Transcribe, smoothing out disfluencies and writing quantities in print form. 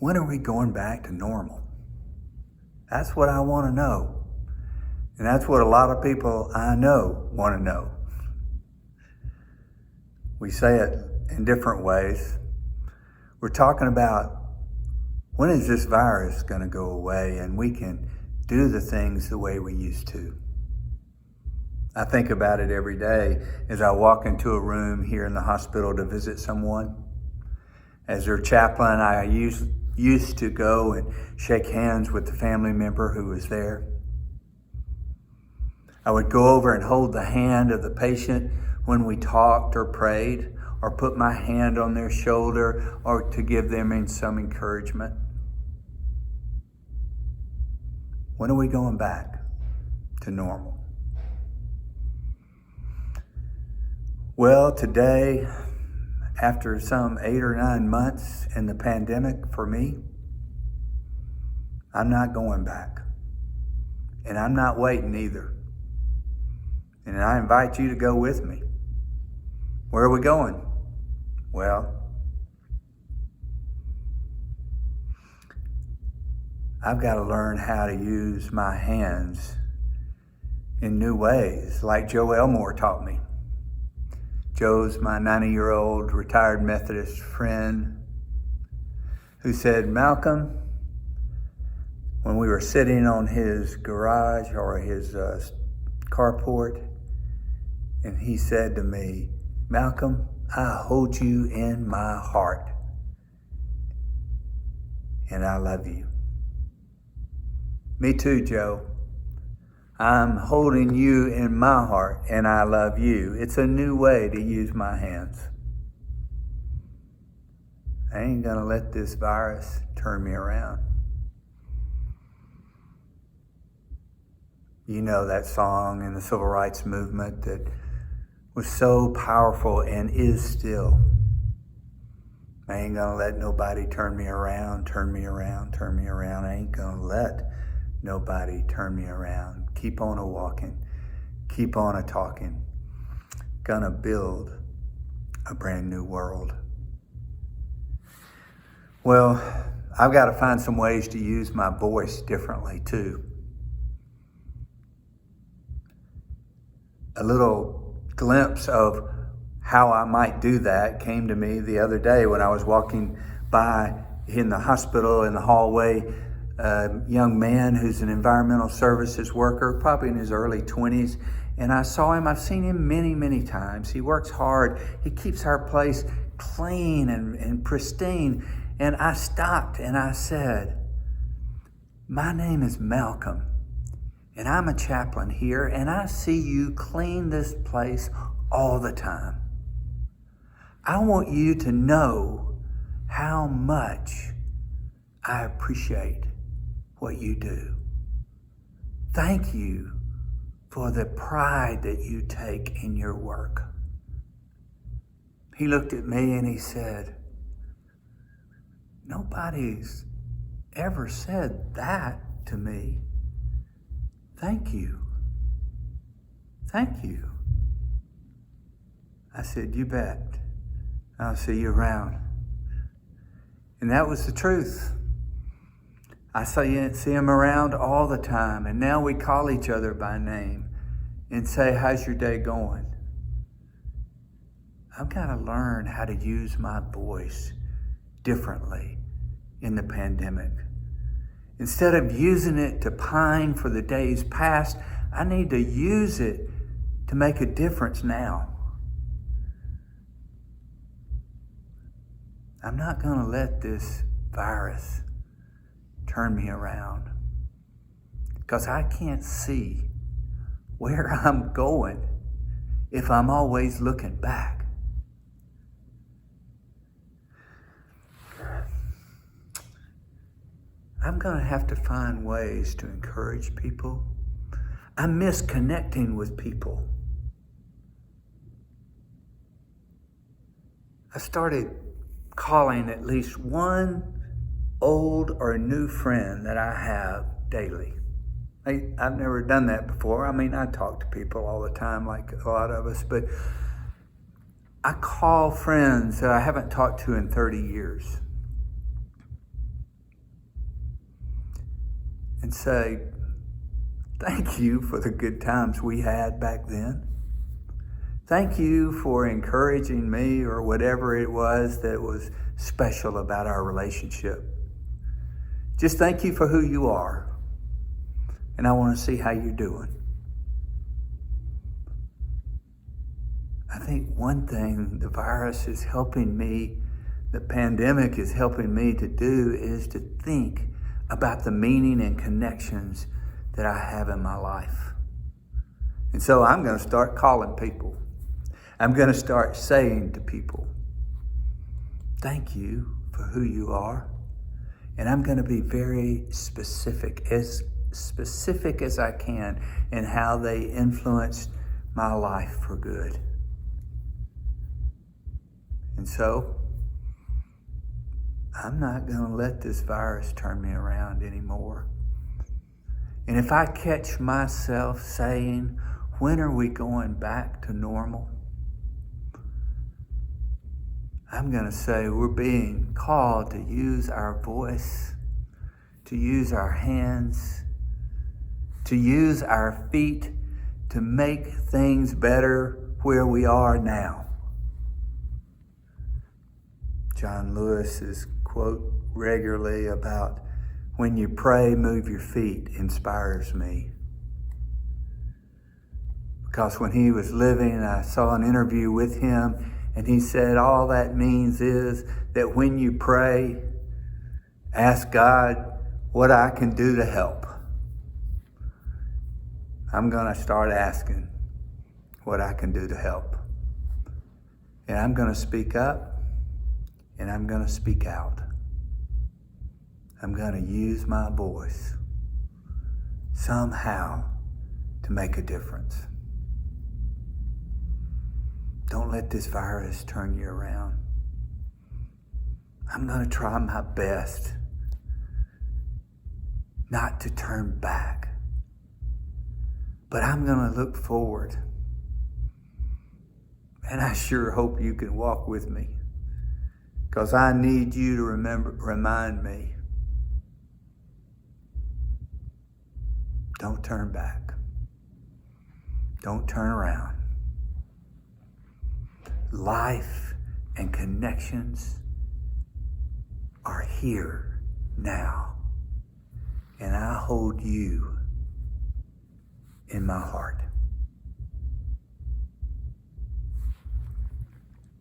when are we going back to normal? That's what I want to know. And that's what a lot of people I know want to know. We say it in different ways. We're talking about when is this virus going to go away and we can do the things the way we used to. I think about it every day as I walk into a room here in the hospital to visit someone. As their chaplain, I used to go and shake hands with the family member who was there. I would go over and hold the hand of the patient when we talked or prayed, or put my hand on their shoulder, or to give them some encouragement. When are we going back to normal? Well, today, after some 8 or 9 months in the pandemic for me, I'm not going back. And I'm not waiting either. And I invite you to go with me. Where are we going? Well, I've got to learn how to use my hands in new ways, like Joe Elmore taught me. Joe's my 90-year-old retired Methodist friend who said, Malcolm, when we were sitting on his garage or his carport, and he said to me, Malcolm, I hold you in my heart, and I love you. Me too, Joe. I'm holding you in my heart, and I love you. It's a new way to use my hands. I ain't gonna let this virus turn me around. You know that song in the civil rights movement that was so powerful and is still. I ain't gonna let nobody turn me around, turn me around, turn me around. I ain't gonna let nobody turn me around. Keep on a walking, keep on a talking. Gonna build a brand new world. Well, I've got to find some ways to use my voice differently too. A little glimpse of how I might do that came to me the other day when I was walking by in the hospital in the hallway. A young man who's an environmental services worker, probably in his early 20s, and I saw him. I've seen him many, many times. He works hard. He keeps our place clean and pristine. And I stopped and I said, my name is Malcolm, and I'm a chaplain here, and I see you clean this place all the time. I want you to know how much I appreciate what you do. Thank you for the pride that you take in your work. He looked at me and he said, nobody's ever said that to me. Thank you. Thank you. I said, you bet. I'll see you around. And that was the truth. I see him around all the time, and now we call each other by name and say, how's your day going? I've got to learn how to use my voice differently in the pandemic. Instead of using it to pine for the days past, I need to use it to make a difference now. I'm not going to let this virus turn me around, because I can't see where I'm going if I'm always looking back. I'm going to have to find ways to encourage people. I miss connecting with people. I started calling at least one old or new friend that I have daily. I've never done that before. I mean, I talk to people all the time, like a lot of us, but I call friends that I haven't talked to in 30 years. and say, thank you for the good times we had back then. Thank you for encouraging me, or whatever it was that was special about our relationship. Just thank you for who you are. And I want to see how you're doing. I think one thing the virus is helping me, the pandemic is helping me to do, is to think about the meaning and connections that I have in my life. And so I'm going to start calling people. I'm going to start saying to people, thank you for who you are. And I'm going to be very specific as I can in how they influenced my life for good. And so I'm not going to let this virus turn me around anymore. And if I catch myself saying, when are we going back to normal? I'm going to say we're being called to use our voice, to use our hands, to use our feet to make things better where we are now. John Lewis's quote regularly about when you pray, move your feet inspires me. Because when he was living, I saw an interview with him, and he said all that means is that when you pray, ask God what I can do to help. I'm going to start asking what I can do to help. And I'm going to speak up, and I'm going to speak out. I'm going to use my voice somehow to make a difference. Don't let this virus turn you around. I'm going to try my best not to turn back, but I'm going to look forward. And I sure hope you can walk with me, because I need you to remind me. Don't turn back. Don't turn around. Life and connections are here now. And I hold you in my heart.